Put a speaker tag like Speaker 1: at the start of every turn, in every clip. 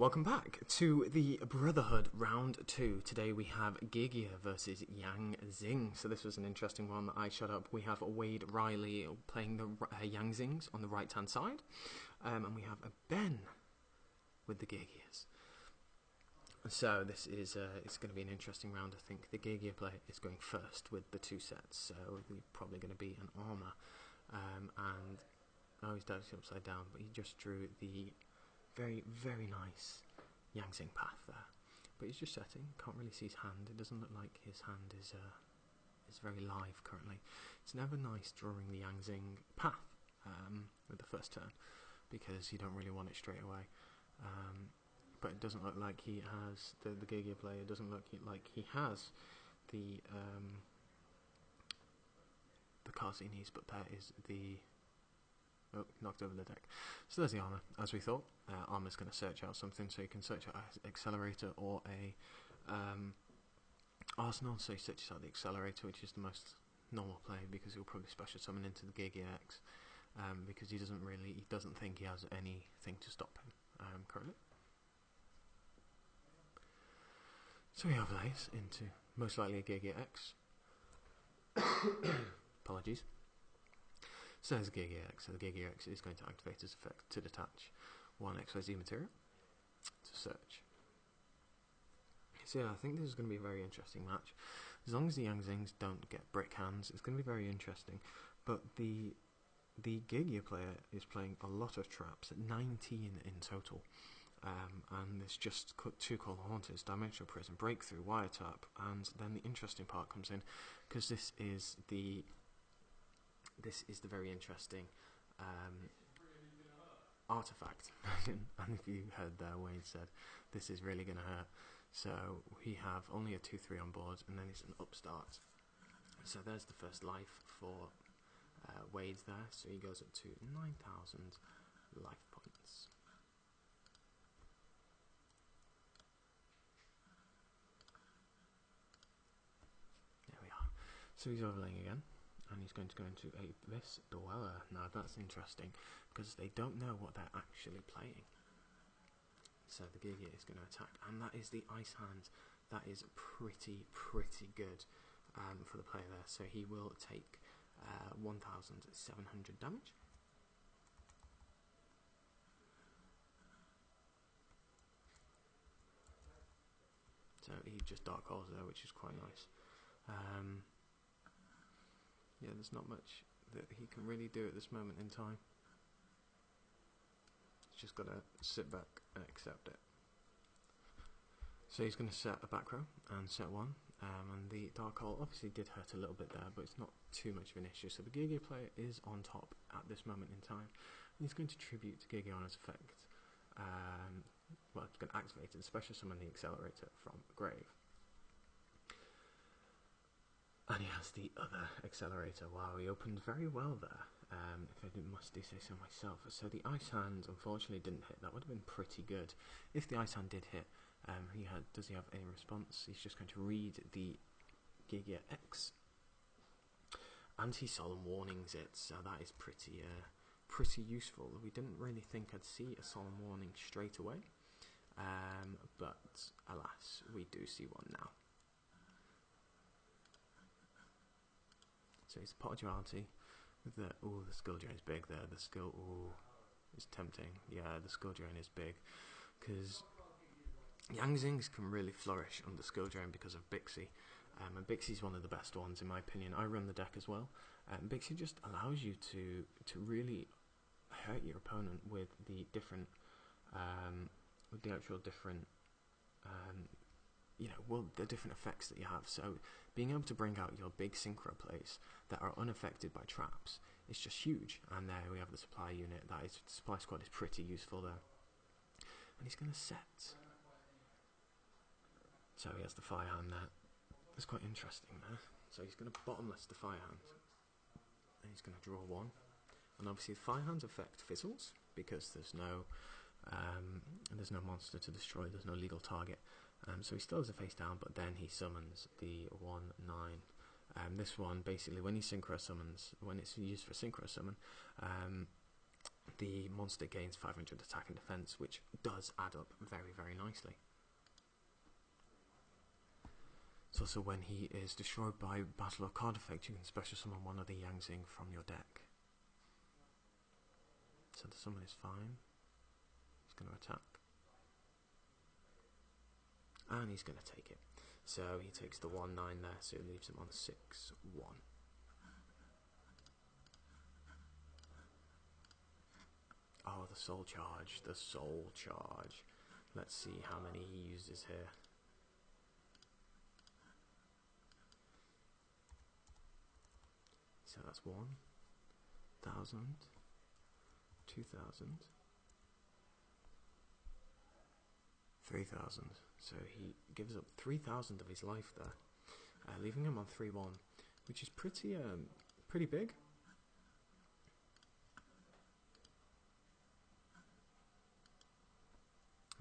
Speaker 1: Welcome back to the Brotherhood Round 2. Today we have Geargia versus zing. So this was an interesting one that I shot up. We have Wade Riley playing the zings on the right hand side. And we have a Ben with the Geargias. So this is it's going to be an interesting round. I think the Geargia player is going first with the two sets. So we're probably going to be an armor. He's actually upside down, but he just drew the very, very nice zing path there. But he's just setting, can't really see his hand. It doesn't look like his hand is very live currently. It's never nice drawing the zing path with the first turn, because you don't really want it straight away. But it doesn't look like he has, the Geargia player doesn't look like he has the cards he needs, but there is the... Oh, knocked over the deck. So there's the armor, as we thought. Armor's going to search out something, so you can search out an accelerator or a arsenal. So he searches out the accelerator, which is the most normal play, because he'll probably special summon into the Geargia X, because he doesn't think he has anything to stop him currently. So he overlays into most likely a Geargia X. Apologies. So there's a Geargia X. So the Geargia X is going to activate its effect to detach one XYZ material to search. So yeah, I think this is going to be a very interesting match. As long as the zings don't get brick hands, it's going to be very interesting. But the Geargia player is playing a lot of traps, at 19 in total. And it's just two Call the Haunters, Dimensional Prison, Breakthrough, Wiretap, and then the interesting part comes in, because this is the very interesting artifact. And if you heard there, Wade said this is really going to hurt. So we have only a 2/3 on board, and then it's an upstart. So there's the first life for Wade's there. So he goes up to 9,000 life points. There we are. So he's overlaying again. And he's going to go into a this dueler. Now that's interesting, because they don't know what they're actually playing. So the Geargia is going to attack, and that is the ice hand. That is pretty good for the player there. So he will take 1,700 damage. So he just dark holes there, which is quite nice. Yeah, there's not much that he can really do at this moment in time. He's just got to sit back and accept it. So he's going to set a back row and set one. And the dark hole obviously did hurt a little bit there, but it's not too much of an issue. So the Geargia player is on top at this moment in time. And he's going to tribute to Geargia on his effect. Well, he's going to activate and special summon the accelerator from grave. And he has the other accelerator. Wow, he opened very well there, if I must do say so myself. So the ice hand unfortunately didn't hit. That would have been pretty good. If the ice hand did hit, does he have any response? He's just going to read the Geargia X. Anti-solemn warnings it, so that is pretty useful. We didn't really think I'd see a solemn warning straight away, but alas, we do see one now. So it's a pot of duality. The skill drain is big there. The skill is tempting. Yeah, the skill drain is big, because zings can really flourish under skill drain because of Bixie, and Bixie's one of the best ones in my opinion. I run the deck as well. Bixie just allows you to really hurt your opponent with the different, with the actual different. The different effects that you have. So being able to bring out your big synchro plays that are unaffected by traps is just huge. And there we have the supply unit. The supply squad is pretty useful there. And he's going to set. So he has the fire hand there. That's quite interesting there. So he's going to bottomless the fire hand. And he's going to draw one. And obviously the fire hand's effect fizzles, because there's no monster to destroy. There's no legal target. So he still has a face down, but then he summons the 1/9. This one, basically, when he synchro summons, when it's used for synchro summon, the monster gains 500 attack and defense, which does add up very, very nicely. It's also when he is destroyed by battle or card effect, you can special summon one of the zing from your deck. So the summon is fine. He's going to attack. And he's going to take it. So he takes the 1-9 there, so it leaves him on 6-1. Oh, the soul charge, the soul charge. Let's see how many he uses here. So that's 1,000, 2,000, 3,000. So he gives up 3,000 of his life there, leaving him on 3-1, which is pretty big.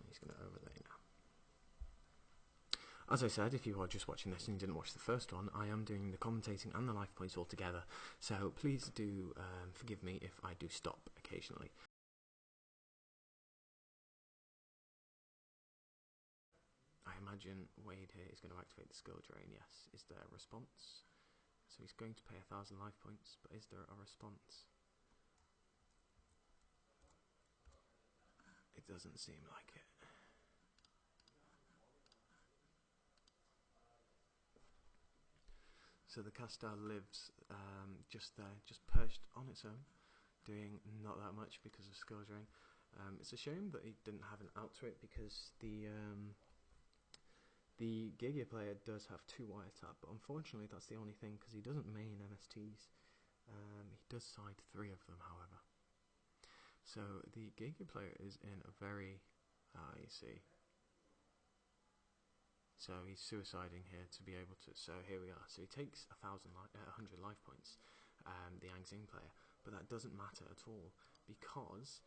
Speaker 1: He's going to overlay now. As I said, if you are just watching this and you didn't watch the first one, I am doing the commentating and the life points all together, so please do forgive me if I do stop occasionally. I imagine Wade here is going to activate the skill drain, yes. Is there a response? So he's going to pay 1,000 life points, but is there a response? It doesn't seem like it. So the Castel lives just there, just perched on its own, doing not that much because of skill drain. It's a shame that he didn't have an out to it, because the Geargia player does have 2 wiretap, but unfortunately that's the only thing, because he doesn't main MSTs. He does side 3 of them, however. So the Geargia player is in a very, you see. So he's suiciding here to be able to. So here we are. So he takes 100 life points, the zing player, but that doesn't matter at all, because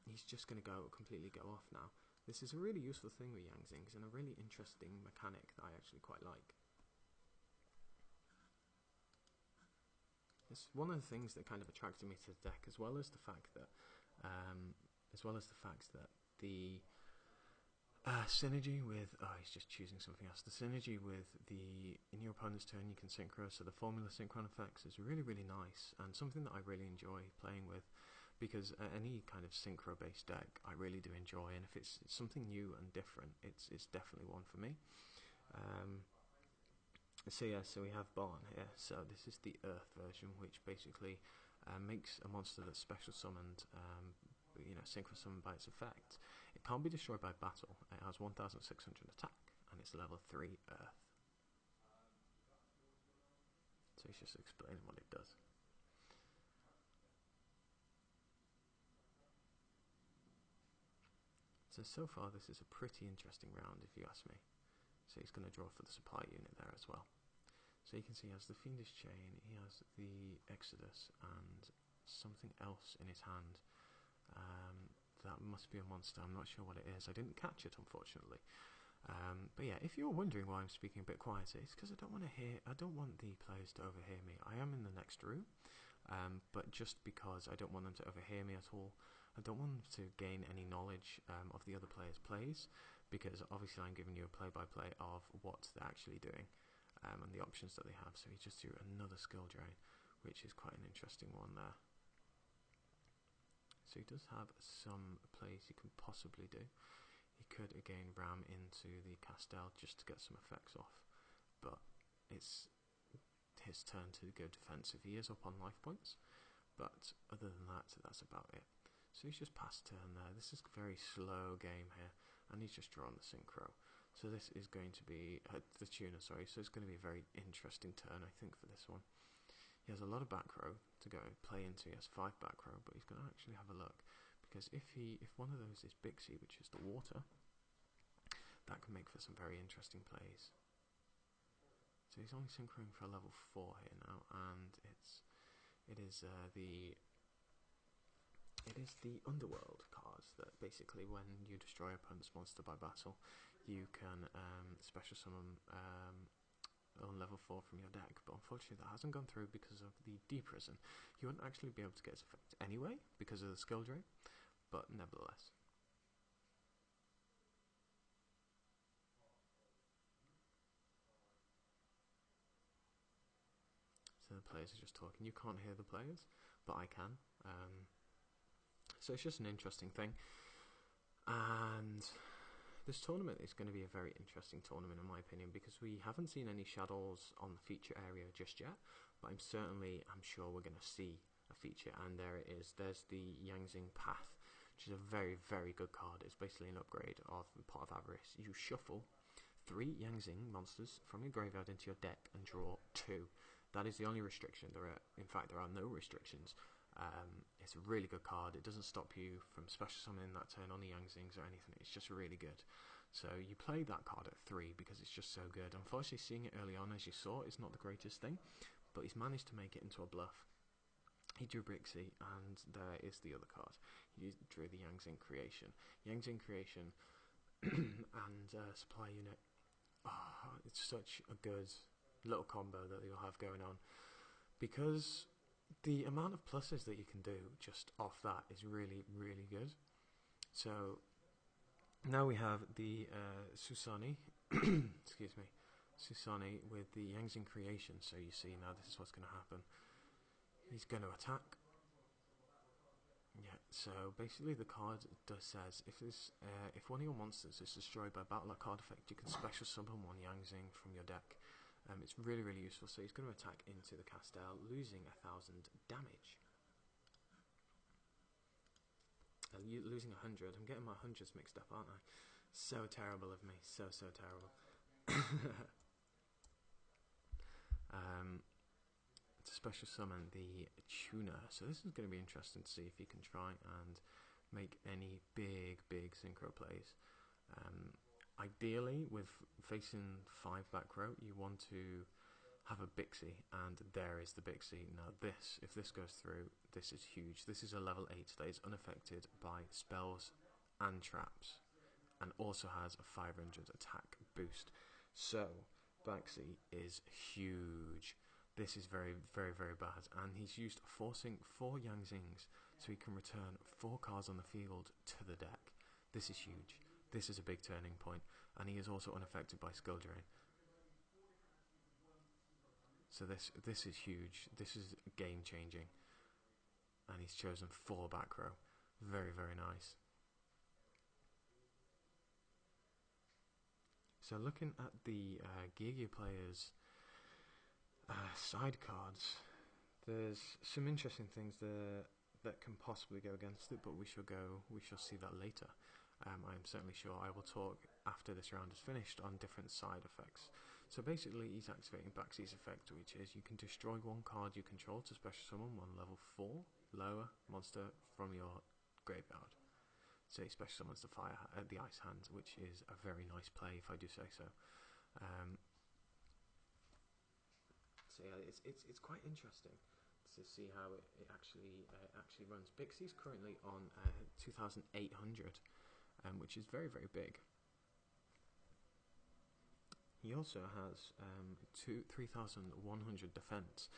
Speaker 1: he's just going to completely go off now. This is a really useful thing with zings, and a really interesting mechanic that I actually quite like. It's one of the things that kind of attracted me to the deck, as well as the fact that the synergy with, he's just choosing something else. The synergy with in your opponent's turn you can synchro, so the formula synchron effects is really, really nice, and something that I really enjoy playing with, because any kind of synchro based deck I really do enjoy, and if it's something new and different, it's definitely one for me. So yeah, so we have Barn here. So this is the Earth version, which basically makes a monster that's special summoned, synchro summoned by its effect. It can't be destroyed by battle. It has 1,600 attack, and it's level 3 Earth. So he's just explaining what it does. So far this is a pretty interesting round, if you ask me. So he's going to draw for the supply unit there as well. So you can see he has the Fiendish Chain, he has the Exodus, and something else in his hand. That must be a monster. I'm not sure what it is. I didn't catch it, unfortunately. But yeah, if you're wondering why I'm speaking a bit quieter, it's because I don't want the players to overhear me. I am in the next room, but just because I don't want them to overhear me at all. I don't want them to gain any knowledge of the other players' plays, because obviously I'm giving you a play-by-play of what they're actually doing and the options that they have. So he just threw another skill drain, which is quite an interesting one there. So he does have some plays he can possibly do. He could again ram into the Castel just to get some effects off, but it's his turn to go defensive. He is up on life points, but other than that, that's about it. So he's just passed turn there. This is a very slow game here, and he's just drawn the synchro. So this is going to be the tuner, sorry. So it's going to be a very interesting turn, I think, for this one. He has a lot of back row to go play into. He has 5 back row, but he's going to actually have a look, because if one of those is Bixie, which is the water, that can make for some very interesting plays. So he's only synchroing for a level 4 here now, and it is the Underworld cards that basically, when you destroy opponent's monster by battle, you can special summon on level 4 from your deck, but unfortunately that hasn't gone through because of the deprison. You wouldn't actually be able to get its effect anyway because of the skill drain, but nevertheless. So the players are just talking. You can't hear the players, but I can. So it's just an interesting thing. And this tournament is going to be a very interesting tournament in my opinion, because we haven't seen any shadows on the feature area just yet, but I'm sure we're going to see a feature, and there it is. There's the Zing Path, which is a very, very good card. It's basically an upgrade of Pot of Avarice. You shuffle 3 Zing monsters from your graveyard into your deck and draw 2. That is the only restriction. In fact, there are no restrictions. It's a really good card. It doesn't stop you from special summoning that turn on the Zings or anything. It's just really good. So you play that card at 3 because it's just so good. Unfortunately, seeing it early on, as you saw, is not the greatest thing, but he's managed to make it into a bluff. He drew Brixie, and there is the other card. He drew the Zing Creation. Zing Creation and Supply Unit. Oh, it's such a good little combo that you'll have going on, because the amount of pluses that you can do just off that is really, really good. So now we have the Susani, excuse me, Susani with the Zing Creation. So you see now this is what's going to happen. He's going to attack. Yeah, so basically the card says if one of your monsters is destroyed by battle or card effect, you can special summon one Zing from your deck. It's really, really useful. So he's going to attack into the Castel, losing 1,000 damage. Losing 100. I'm getting my hundreds mixed up, aren't I? So terrible of me. So terrible. To special summon the Tuna. So this is going to be interesting to see if he can try and make any big synchro plays. Ideally, with facing 5 back row, you want to have a Bixie, and there is the Bixie. Now if this goes through, this is huge. This is a level 8 that is unaffected by spells and traps, and also has a 500 attack boost. So Baxi is huge. This is very bad, and he's used forcing 4 Zings so he can return 4 cards on the field to the deck. This is huge. This is a big turning point, and he is also unaffected by skill drain. So this is huge. This is game changing, and he's chosen 4 back row. Very nice. So looking at the Geargia players' side cards, there's some interesting things there that can possibly go against it, but we shall see that later. I'm certainly sure I will talk after this round is finished on different side effects. So basically he's activating Baxi's effect, which is you can destroy 1 card you control to special summon 1 level 4 lower monster from your graveyard. So he special summons the Ice Hand, which is a very nice play if I do say so. So yeah, it's quite interesting to see how it actually runs. Bixie's currently on 2,800, which is very big. He also has 3,100 defense,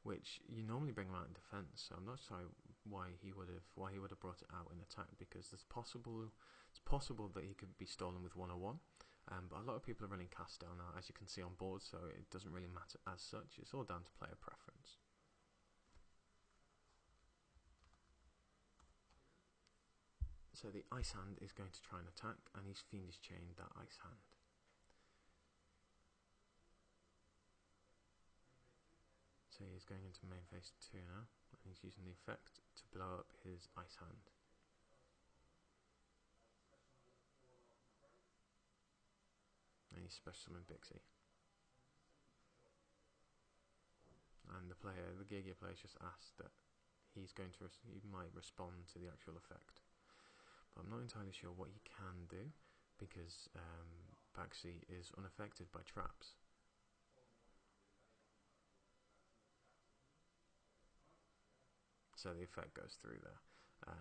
Speaker 1: which you normally bring him out in defense. So I'm not sure why he would have brought it out in attack, because it's possible that he could be stolen with 101. But a lot of people are running Castel now, as you can see on board, so it doesn't really matter as such. It's all down to player preference. So the Ice Hand is going to try and attack, and he's Fiendish Chained that Ice Hand. So he's going into main phase 2 now, and he's using the effect to blow up his Ice Hand. And he's special summoned Bixie. And the Geargia player just asked that he might respond to the actual effect. But I'm not entirely sure what he can do, because Baxi is unaffected by traps. So the effect goes through there,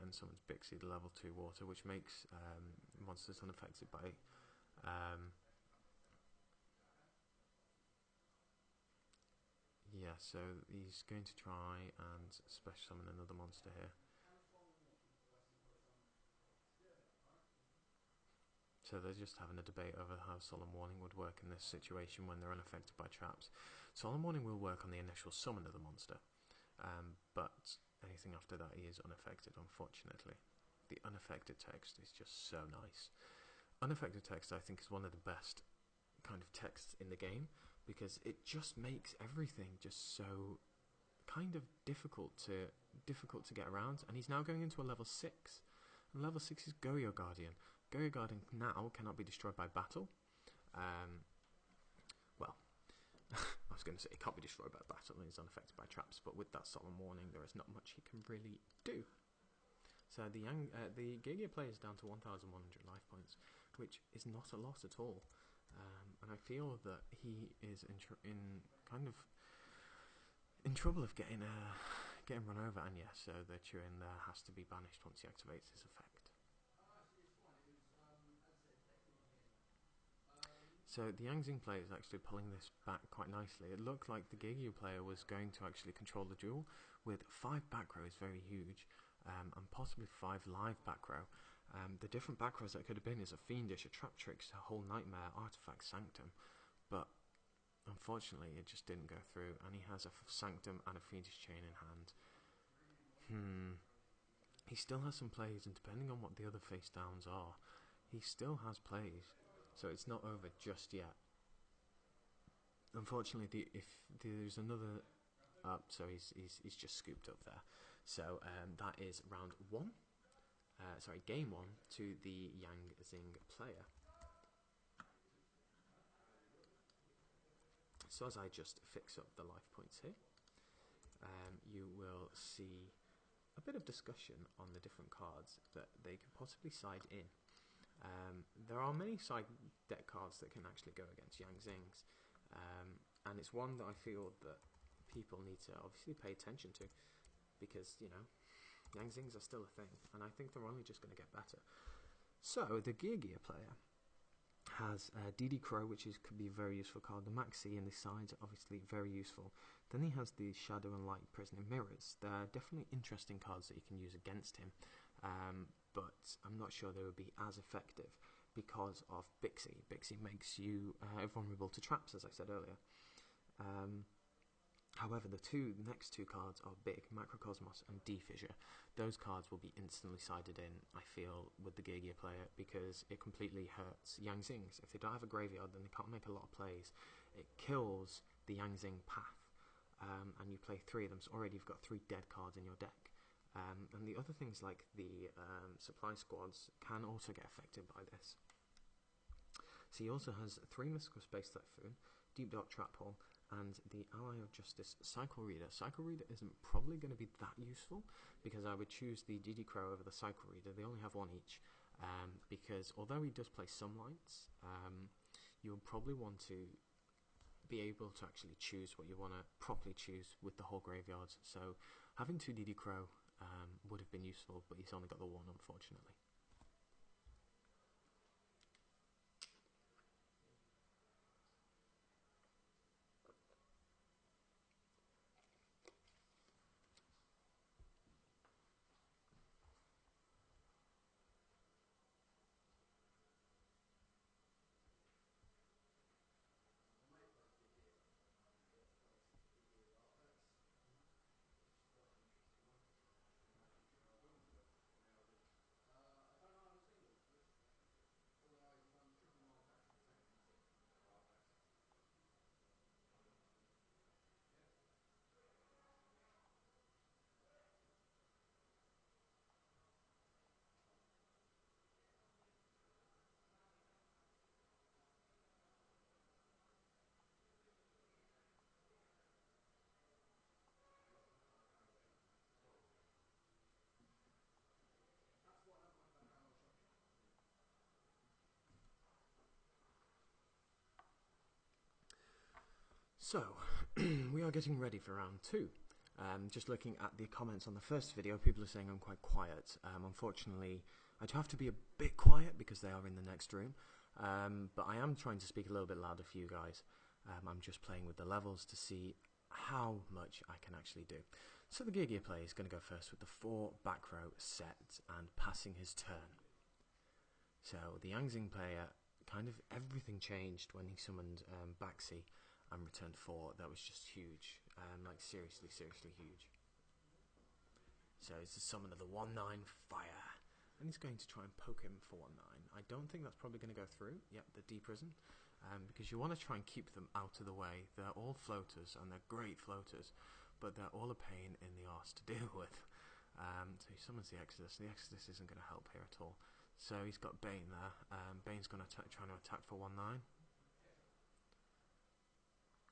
Speaker 1: and summons Bixie, the level 2 water, which makes monsters unaffected by Yeah, so he's going to try and special summon another monster here. So they're just having a debate over how Solemn Warning would work in this situation when they're unaffected by traps. Solemn Warning will work on the initial summon of the monster, but anything after that he is unaffected, unfortunately. The unaffected text is just so nice. Unaffected text, I think, is one of the best kind of texts in the game, because it just makes everything just so kind of difficult to get around. And he's now going into a level 6. And level 6 is Geargia Guardian. Geargia Guardian now cannot be destroyed by battle. Well, I was going to say it can't be destroyed by battle and is unaffected by traps, but with that Solemn Warning there is not much he can really do. So the Geargia player is down to 1,100 life points, which is not a lot at all. And I feel that he is in trouble of getting run over. And yes, so the Turin there has to be banished once he activates his effect. So the Zing player is actually pulling this back quite nicely. It looked like the Geargia player was going to actually control the duel with 5 back row is very huge, and possibly 5 live back row. The different back rows that could have been is a Fiendish, a Trap Tricks, a Whole Nightmare, Artifact, Sanctum, but unfortunately it just didn't go through, and he has a Sanctum and a Fiendish Chain in hand. He still has some plays, and depending on what the other face downs are, he still has plays. So it's not over just yet. Unfortunately, if there's another up, so he's just scooped up there. So that is round 1. Game 1 to the Yang Zing player. So as I just fix up the life points here, you will see a bit of discussion on the different cards that they could possibly side in. There are many side deck cards that can actually go against Yang Zings, and it's one that I feel that people need to obviously pay attention to, because, you know, Yang Zings are still a thing, and I think they're only just going to get better. So the Geargia player has DD Crow, which could be a very useful card. The Maxi and the sides are obviously very useful. Then he has the Shadow and Light Prisoner Mirrors. They're definitely interesting cards that you can use against him, but I'm not sure they would be as effective because of Bixie. Bixie makes you vulnerable to traps, as I said earlier. However, the next two cards are big, Macrocosmos and D-Fissure. Those cards will be instantly sided in, I feel, with the Geargia player, because it completely hurts Yang Zings. If they don't have a graveyard, then they can't make a lot of plays. It kills the Yang Zing path, and you play 3 of them, so already you've got 3 dead cards in your deck. And the other things like the supply squads can also get affected by this. So he also has 3 Mystical Space Typhoon, Deep Dark Trap Hole, and the Ally of Justice Cycle Reader. Cycle Reader isn't probably going to be that useful, because I would choose the DD Crow over the Cycle Reader. They only have 1 each, because although he does play some lights, you'll probably want to be able to actually choose what you want to properly choose with the whole graveyard. So having 2 DD Crow would have been useful, but he's only got the 1, unfortunately. So, we are getting ready for round 2. Just looking at the comments on the first video, people are saying I'm quite quiet. Unfortunately, I do have to be a bit quiet because they are in the next room. But I am trying to speak a little bit louder for you guys. I'm just playing with the levels to see how much I can actually do. So the Geargia player is going to go first with the 4 back row set and passing his turn. So the zing player, kind of everything changed when he summoned Baxi and returned 4. That was just huge, like seriously huge. So it's the summon of the 1/9 fire, and he's going to try and poke him for 1/9. I don't think that's probably going to go through. Yep, the deprison, because you want to try and keep them out of the way. They're all floaters, and they're great floaters, but they're all a pain in the arse to deal with. So he summons the Exodus. The Exodus isn't going to help here at all. So he's got Bane there. Bane's going to try to attack for 1/9.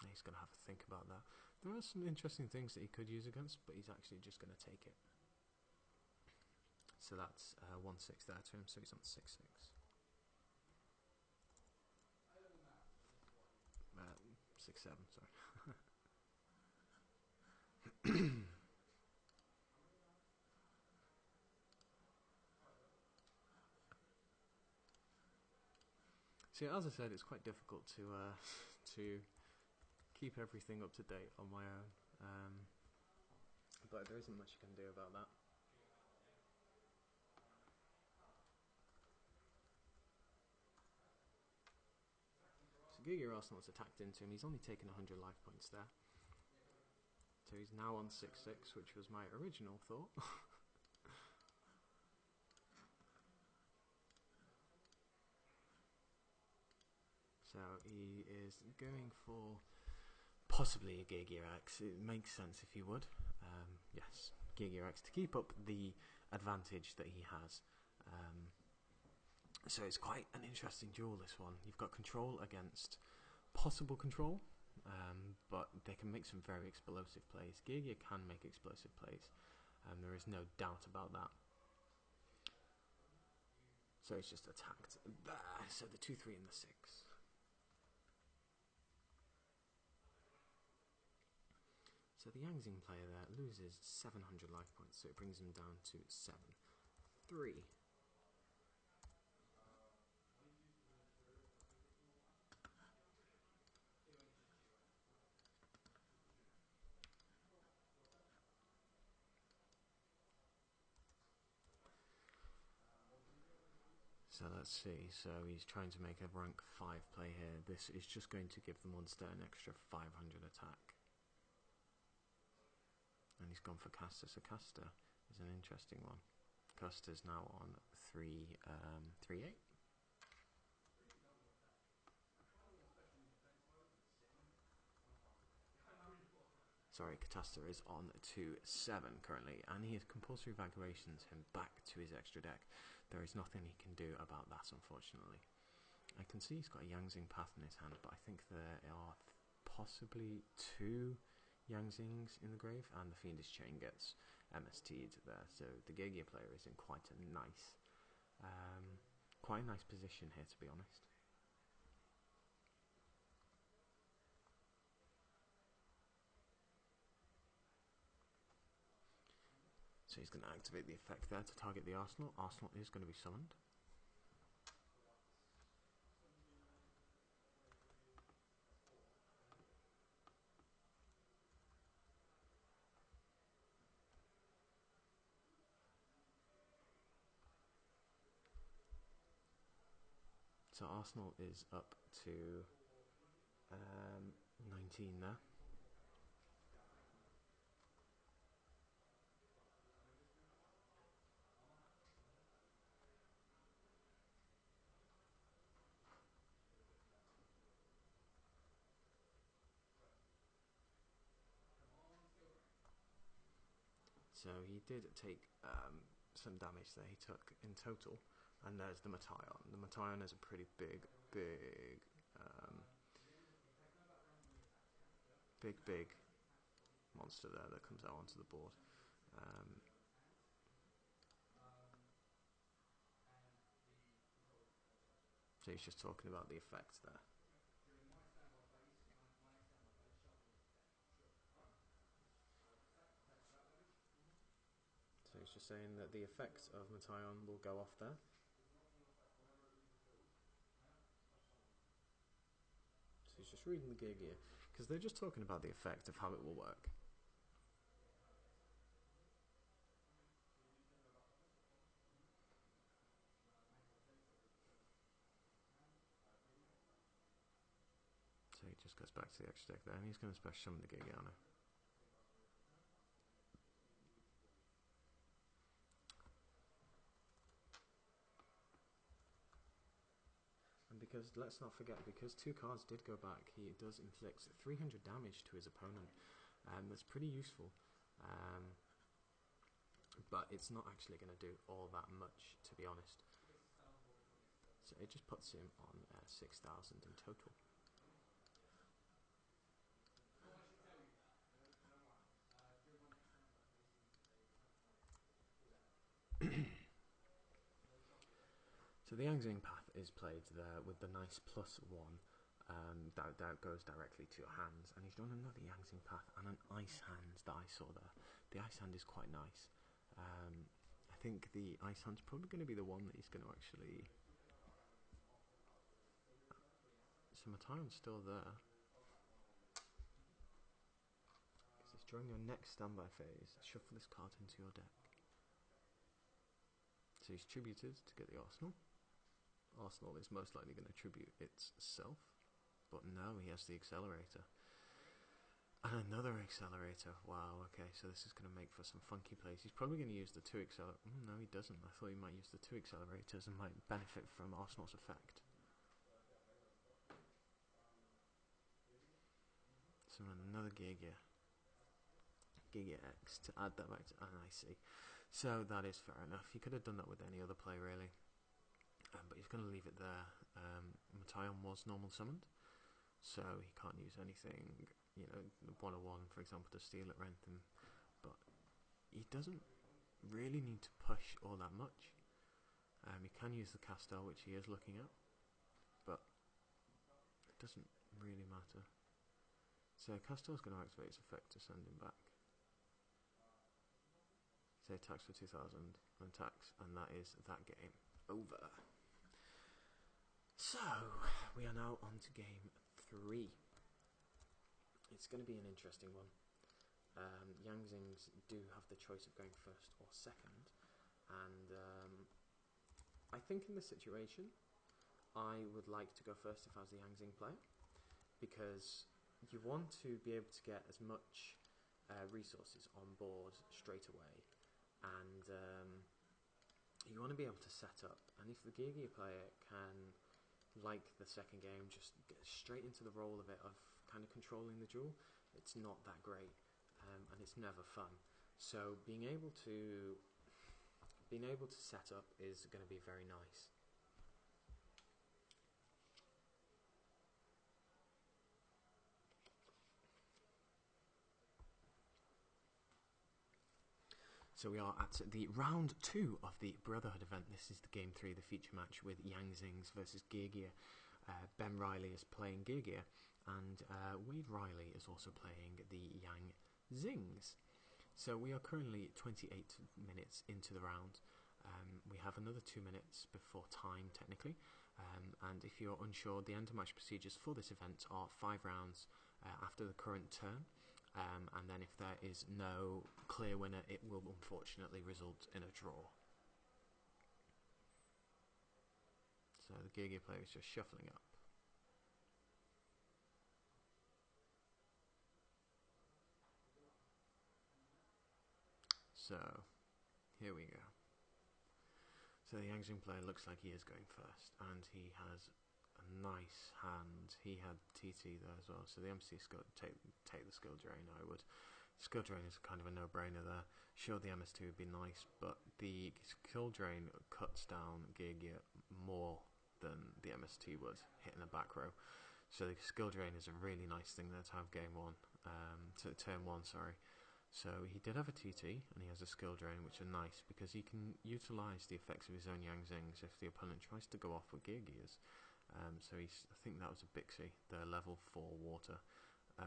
Speaker 1: He's going to have to think about that. There are some interesting things that he could use against, but he's actually just going to take it. So that's 1/6 there to him, so he's on 6/6. 6/7, sorry. So as I said, it's quite difficult to keep everything up to date on my own, but there isn't much you can do about that. So Geargia Arsenal's attacked into him. He's only taken 100 life points there. So he's now on 6/6, which was my original thought. So he is going for possibly a Geargia X. It makes sense if he would. Yes, Geargia X to keep up the advantage that he has. So it's quite an interesting duel, this one. You've got control against possible control, but they can make some very explosive plays. Geargia can make explosive plays, there is no doubt about that. So he's just attacked there. So the 2/3 and the 6. So the zing player there loses 700 life points, so it brings him down to 7/3. So let's see, so he's trying to make a rank 5 play here. This is just going to give the monster an extra 500 attack. And he's gone for Caster, so Caster is an interesting one. Caster's now on 3/8. Sorry, Catastor is on 2/7 currently, and he has compulsory evacuations him back to his extra deck. There is nothing he can do about that, unfortunately. I can see he's got a zing path in his hand, but I think there are possibly 2 zings in the grave, and the Fiendish Chain gets MST'd there. So the Geargia player is in quite a nice position here, to be honest. So he's going to activate the effect there to target the Arsenal. Arsenal is going to be summoned. So Arsenal is up to 19 there. So he did take some damage there. He took in total, and there's the Mataion. The Mataion is a pretty big monster there that comes out onto the board. So he's just talking about the effects there. So he's just saying that the effects of Mataion will go off there. So he's just reading the Geargia, because they're just talking about the effect of how it will work. So he just goes back to the extra deck there, and he's going to special summon the Geargia. And because, let's not forget, because 2 cards did go back, he does inflict 300 damage to his opponent. That's pretty useful. But it's not actually going to do all that much, to be honest. So it just puts him on 6,000 in total. So the Zing path is played there with the nice +1 that goes directly to your hands, and he's done another Zing path and an ice hand that I saw there. The ice hand is quite nice. I think the ice hand's probably going to be the one that he's going to actually... So Matayon's still there. Because during your next standby phase, shuffle this card into your deck. So he's tributed to get the Arsenal. Arsenal is most likely going to tribute itself, but no, he has the Accelerator. And another Accelerator. Wow, okay, so this is going to make for some funky plays. He's probably going to use the 2 accelerators. No, he doesn't. I thought he might use the 2 accelerators and might benefit from Arsenal's effect. So another Geargia. Geargia X to add that back to... And I see. So that is fair enough. He could have done that with any other play, really. But he's going to leave it there. Matayon was normal summoned, so he can't use anything, you know, 101, for example, to steal at Rentham. But he doesn't really need to push all that much. He can use the Castel, which he is looking at, but it doesn't really matter. So Castel's going to activate its effect to send him back. So he attacks for 2,000, and attacks, and that is that game over. So, we are now on to game 3. It's going to be an interesting one. Zings do have the choice of going first or second, and I think in this situation, I would like to go first if I was the Zing player, because you want to be able to get as much resources on board straight away, and you want to be able to set up, and if the Geargia player can, like the second game, just get straight into the role of it, of kind of controlling the duel, it's not that great, and it's never fun. So being able to set up is going to be very nice. So we are at the round 2 of the Brotherhood event. This is the game 3, the feature match with Zings versus Geargia. Ben Riley is playing Geargia, and Wade Riley is also playing the Zings. So we are currently 28 minutes into the round. We have another 2 minutes before time, technically. And if you're unsure, the end of match procedures for this event are 5 rounds after the current turn. And then if there is no clear winner, it will unfortunately result in a draw. So the Geargia player is just shuffling up. So here we go. So the Zing player looks like he is going first, and he has a nice hand. He had TT there as well, so the MC skill take the skill drain. I would. Skill drain is kind of a no-brainer there. Sure, the MS2 would be nice, but the skill drain cuts down Geargia more than the MST would, hitting a back row. So the skill drain is a really nice thing there to have game 1, turn 1, sorry. So he did have a TT, and he has a skill drain, which are nice, because he can utilise the effects of his own Zings if the opponent tries to go off with Geargias. So I think that was a Bixie, the level 4 water,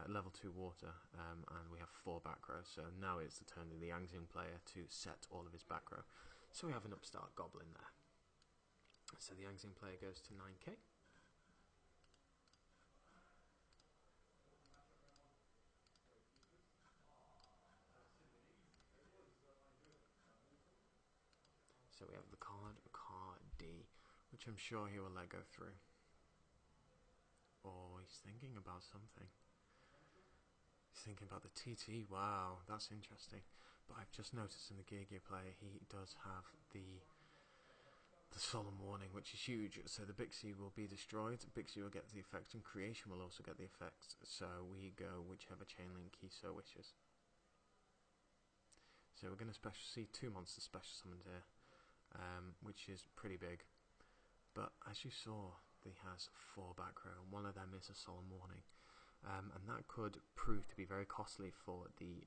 Speaker 1: level 2 water, and we have 4 back rows. So now it's the turn of the Zing player to set all of his back row. So we have an upstart Goblin there. So the Zing player goes to 9k. the card D, which I'm sure he will let go through. Or he's thinking about something. He's thinking about the TT. Wow, that's interesting. But I've just noticed in the Geargia player he does have the solemn warning, which is huge. So the Bixie will be destroyed. Bixie will get the effect, and creation will also get the effect. So we go whichever chain link he so wishes. So we're going to see 2 monsters special summoned here, which is pretty big. But as you saw, he has 4 back row, and one of them is a solemn warning. And that could prove to be very costly for the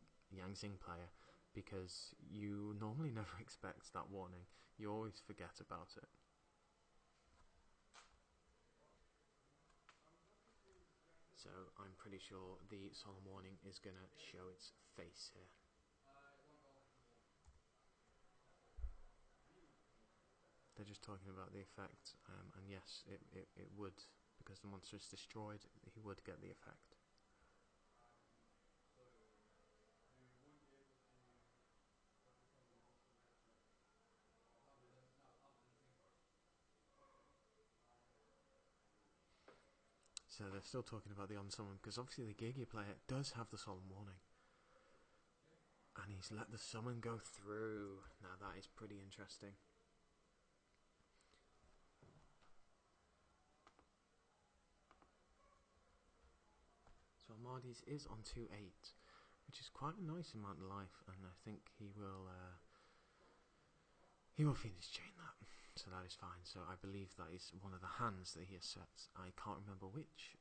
Speaker 1: zing player, because you normally never expect that warning. You always forget about it. So I'm pretty sure the solemn warning is going to show its face here. They're just talking about the effect, and yes, it would, because the monster is destroyed, he would get the effect. So they're still talking about the unsummon, because obviously the Geargia player does have the solemn warning. And he's let the summon go through. Now that is pretty interesting. So Almades is on 2-8, which is quite a nice amount of life, and I think he will Fiendish Chain that. So that is fine. So I believe that is one of the hands that he has set. I can't remember which,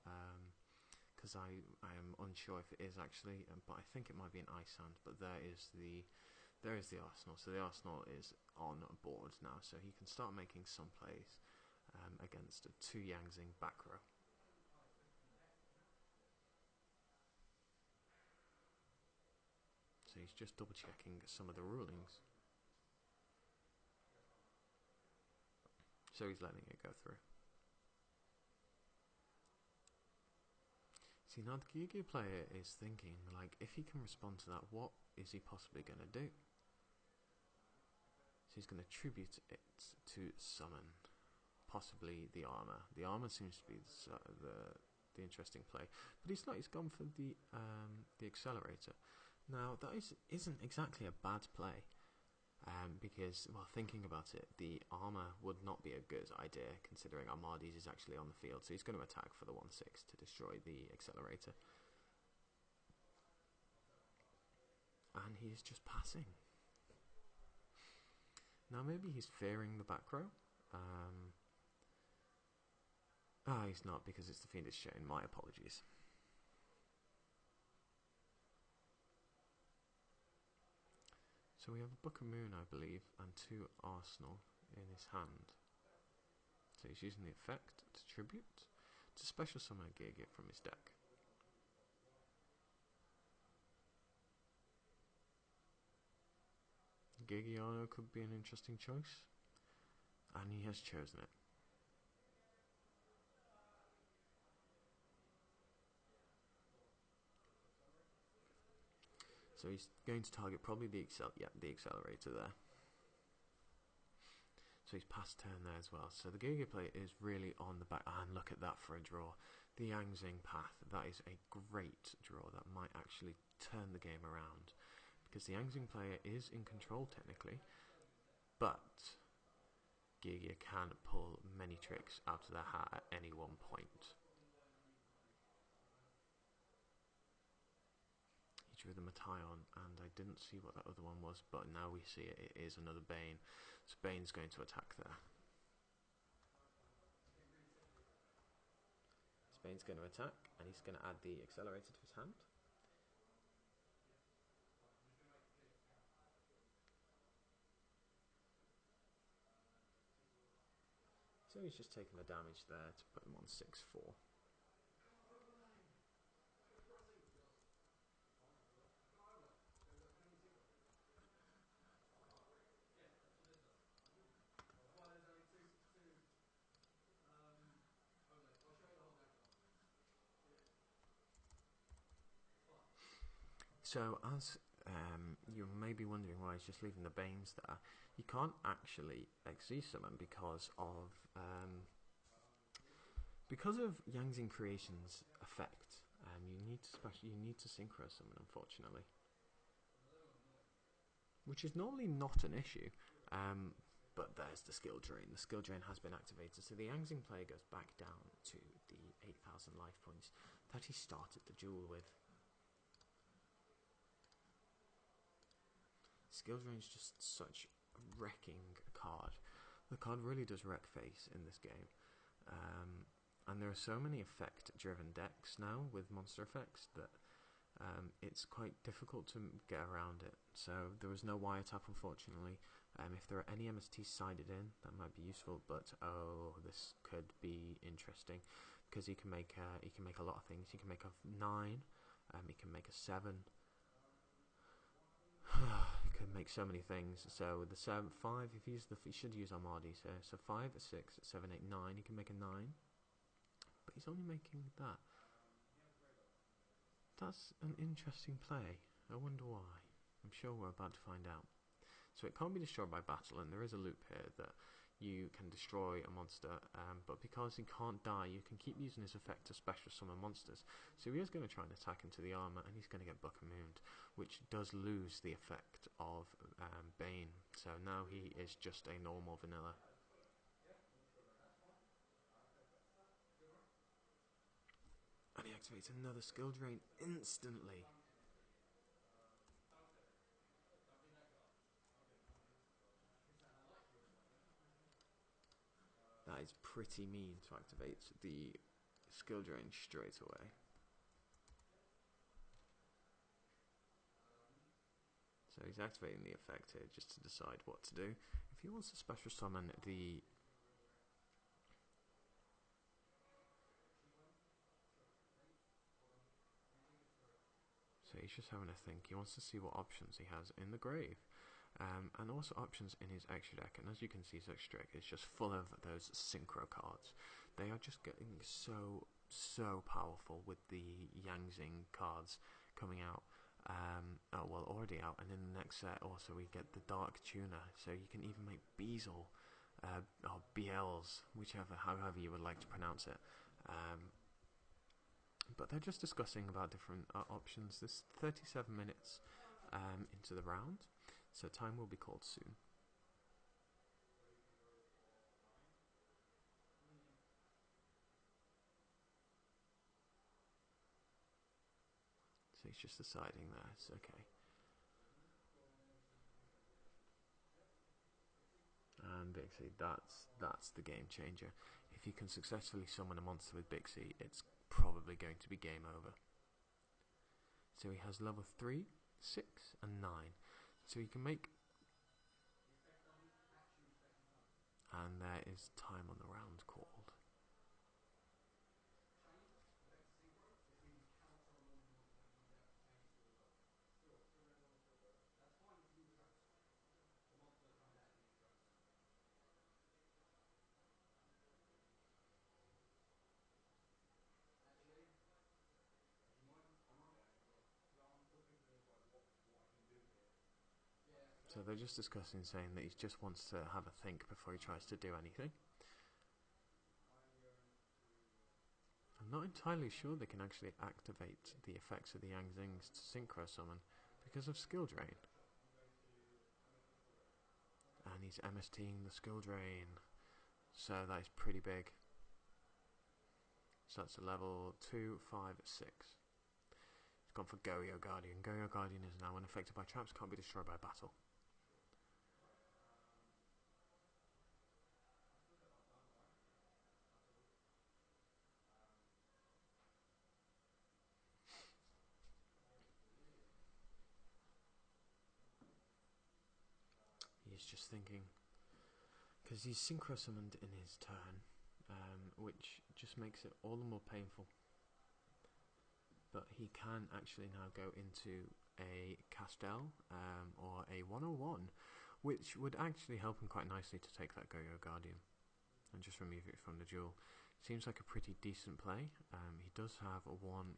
Speaker 1: because I am unsure if it is actually, but I think it might be an ice hand. But there is the Arsenal. So the Arsenal is on board now, so he can start making some plays against a 2 Yangzing back row. So he's just double checking some of the rulings. So he's letting it go through. See, now the Geargia player is thinking, like, if he can respond to that, what is he possibly going to do? So he's going to tribute it to summon, possibly the armor. The armor seems to be the interesting play, but he's not. He's gone for the accelerator. Now that isn't exactly a bad play, because, well, thinking about it, the armor would not be a good idea considering Almades is actually on the field. So he's going to attack for the 1/6 to destroy the accelerator, and he's just passing. Now maybe he's fearing the back row. He's not, because it's the Fiendish Chain. My apologies. So we have a Book of Moon, I believe, and 2 Arsenal in his hand. So he's using the effect to tribute to special summon a Geargia from his deck. Geargiano could be an interesting choice, and he has chosen it. So he's going to target probably the accelerator there. So he's passed turn there as well. So the Geargia player is really on the back. And look at that for a draw. The Yangzing path. That is a great draw. That might actually turn the game around, because the Yangzing player is in control technically, but Geargia can pull many tricks out of their hat at any one point. He drew the Mation, and I didn't see what that other one was, but now we see it. It is another Bane. So Bane's going to attack there. Bane's going to attack, and he's going to add the accelerator to his hand. So he's just taking the damage there to put him on 6-4. So as You may be wondering why he's just leaving the Banes there. You can't actually XZ summon because of Yangzing Creation's effect. You need to synchro summon, unfortunately, which is normally not an issue. But there's the skill drain. The skill drain has been activated, so the Yangzing player goes back down to the 8,000 life points that he started the duel with. Skill drain is just such a wrecking card. The card really does wreck face in this game. And there are so many effect-driven decks now with monster effects that it's quite difficult to get around it. So there was no wiretap, unfortunately. If there are any MSTs sided in, that might be useful. But this could be interesting because he can make a lot of things. He can make a 9. He can make a 7. He could make so many things. So the 5, he should use Armades here. So 5, 6, 7, 8, 9. He can make a 9. But he's only making that. That's an interesting play. I wonder why. I'm sure we're about to find out. So it can't be destroyed by battle, and there is a loop here that you can destroy a monster, but because he can't die, you can keep using his effect to special summon monsters. So he is going to try and attack into the armor, and he's going to get Buckamooned, which does lose the effect of Bane. So now he is just a normal vanilla. And he activates another skill drain instantly. That is pretty mean to activate the skill drain straight away. So he's activating the effect here just to decide what to do. If he wants to special summon the... So he's just having a think. He wants to see what options he has in the grave. And also options in his extra deck. And as you can see, his extra deck is just full of those synchro cards. They are just getting so powerful with the Yangzing cards coming out. Already out. And in the next set also we get the Dark Tuner. So you can even make Beazle, or BLs, however you would like to pronounce it. But they're just discussing about different options. This 37 minutes into the round, so time will be called soon. So he's just deciding there. It's okay. And Bixie, that's the game changer. If you can successfully summon a monster with Bixie, it's probably going to be game over. So he has level 3, 6, and 9. So he can make... And there is time on the round called. So they're just discussing, saying that he just wants to have a think before he tries to do anything. I'm not entirely sure they can actually activate the effects of the Yangzings to synchro summon because of skill drain. And he's MSTing the skill drain, so that is pretty big. So that's a level 2, 5, 6. He's gone for Geargia Guardian. Geargia Guardian is now unaffected by traps, can't be destroyed by battle. He's just thinking, because he's synchro summoned in his turn, which just makes it all the more painful. But he can actually now go into a Castell or a 101, which would actually help him quite nicely to take that Geargia Guardian and just remove it from the duel. Seems like a pretty decent play. He does have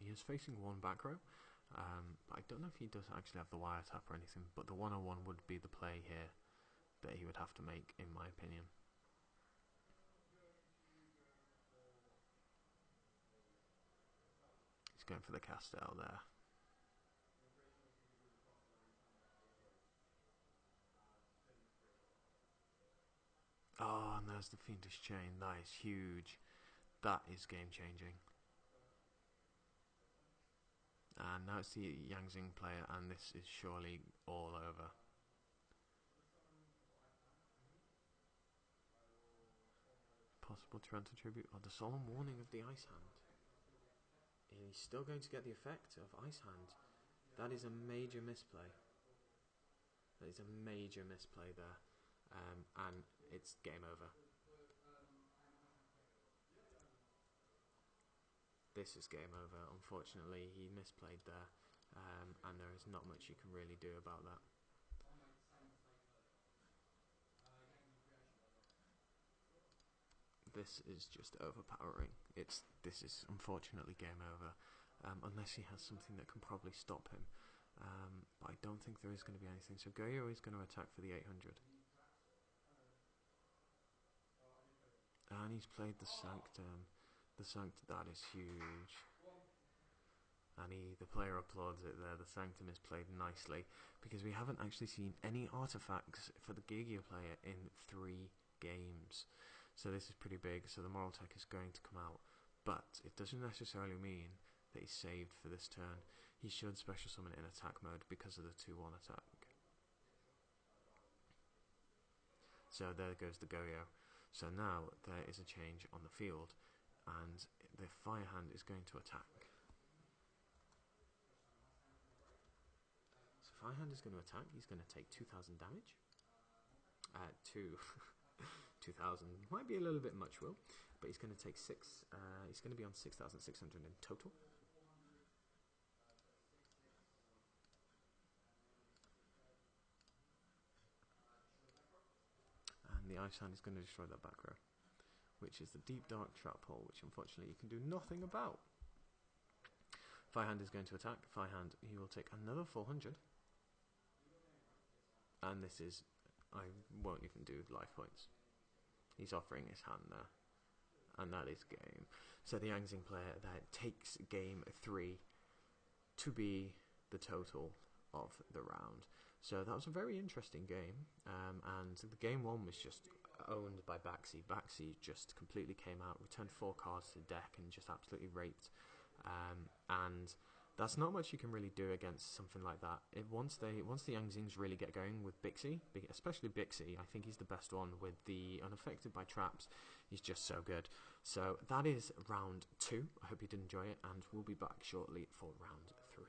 Speaker 1: he is facing one back row, But I don't know if he does actually have the wire tap or anything, but the 101 would be the play here that he would have to make, in my opinion. He's going for the Castel there. Oh, and there's the Fiendish Chain. That is huge. That is game changing. And now it's the Yang Zing player, and this is surely all over. Possible Toronto tribute. Oh, the solemn warning of the Ice Hand. He's still going to get the effect of Ice Hand. That is a major misplay. That is a major misplay there. And it's game over. This is game over. Unfortunately, he misplayed there. And there is not much you can really do about that. This is just overpowering. This is unfortunately game over, unless he has something that can probably stop him. But I don't think there is going to be anything. So Geargia is going to attack for the 800, and he's played the Sanctum. The Sanctum, that is huge. And the player applauds it there. The Sanctum is played nicely because we haven't actually seen any artifacts for the Geargia player in 3 games. So this is pretty big. So the Moral Tech is going to come out, but it doesn't necessarily mean that he's saved for this turn. He should special summon in attack mode because of the 2-1 attack. So there goes the Goyo. So now there is a change on the field, and the Fire Hand is going to attack. So Fire Hand is going to attack. He's going to take 2,000 damage. 2,000 might be a little bit much, Will, but he's going to take 6. He's going to be on 6,600 in total. And the Ice Hand is going to destroy that back row, which is the Deep Dark Trap Hole, which unfortunately you can do nothing about. Fire Hand is going to attack. Fire Hand, he will take another 400. And this is, I won't even do life points. He's offering his hand there. And that is game. So the Yang Zing player that takes game 3 to be the total of the round. So that was a very interesting game. And the game 1 was just owned by Baxi. Baxi just completely came out, returned 4 cards to the deck and just absolutely raped. And that's not much you can really do against something like that. Once the Yang Zings really get going with Bixie, especially Bixie, I think he's the best one with the unaffected by traps. He's just so good. So that is round 2. I hope you did enjoy it, and we'll be back shortly for round 3.